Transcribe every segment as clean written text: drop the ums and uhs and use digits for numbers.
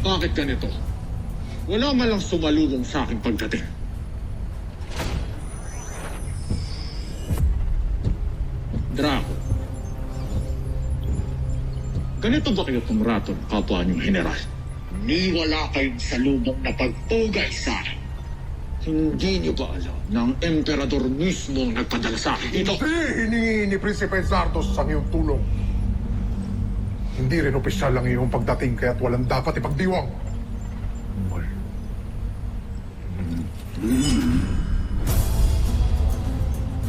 Bakit ganito? Wala man lang sumalubong sa aking pagdating. Draco, ganito ba kayo tumrato ng kapwa niyong general? Ni wala kayong salubong na pagpugay sa akin. Hindi niyo ba alam na ang emperador mismo ang nagpadala sa akin dito? Hiningi ni Prinsipe Zardos ang iyong tulong. Hindi rin opisyal ang iyong pagdating kaya't walang dapat ipagdiwang.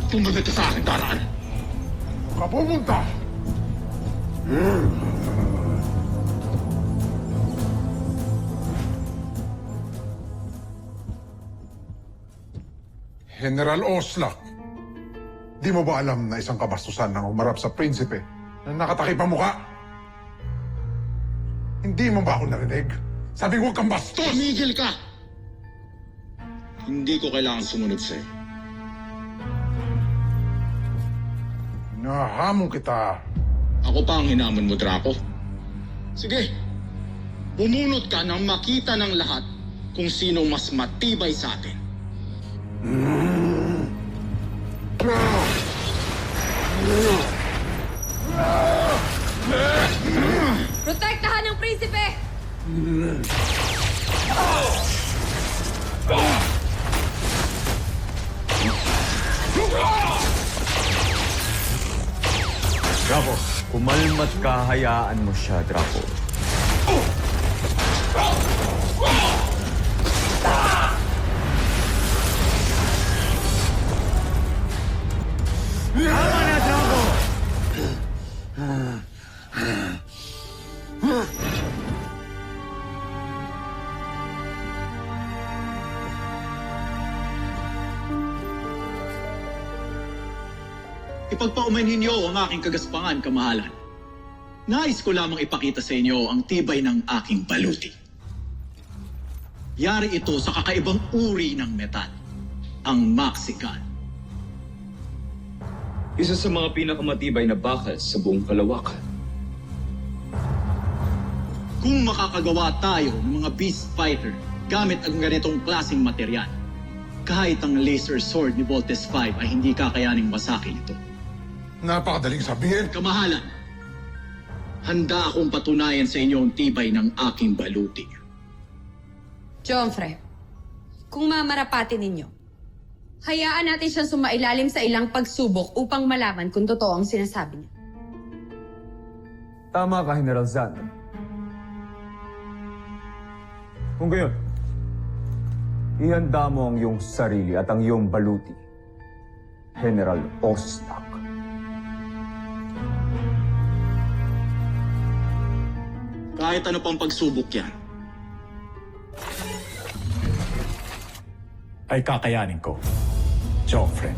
Tumagad ka sa akin, daraan. Kapumunta! General Oslak, di mo ba alam na isang kabastusan ang umarap sa prinsipe na nakatakip ang muka? Hindi mo ba ako narinig? Sabi ko huwag kang bastos! Tumigil ka! Hindi ko kailangan sumunod sa'yo. Nahamon kita. Ako pa ang hinamon mo, Draco. Sige, bumunot ka nang makita ng lahat kung sino mas matibay sa atin. Protektahan ng prinsipe! Draco, kumalmat ka, hayaan mo siya, Draco. Tama na, Draco! Ipagpaumanhin niyo ang aking kagaspangan, kamahalan. Nais ko lamang ipakita sa inyo ang tibay ng aking baluti. Yari ito sa kakaibang uri ng metal, ang Maxican. Isa sa mga pinakamatibay na bakal sa buong kalawakan. Kung makakagawa tayo ng mga beast fighter gamit ang ganitong klaseng material, kahit ang laser sword ni Voltes 5 ay hindi kakayaning masakin ito. Napakadaling sabihin. Kamahalan, handa akong patunayan sa inyo ang tibay ng aking baluti. Joffre, kung mamarapatin ninyo, hayaan natin siyang sumailalim sa ilang pagsubok upang malaman kung totoo ang sinasabi niya. Tama ka, General Zan. Kung gayon, ihanda mo ang iyong sarili at ang iyong baluti, General Oslak. Kahit ano pang pagsubok yan, ay kakayanin ko, Joffre.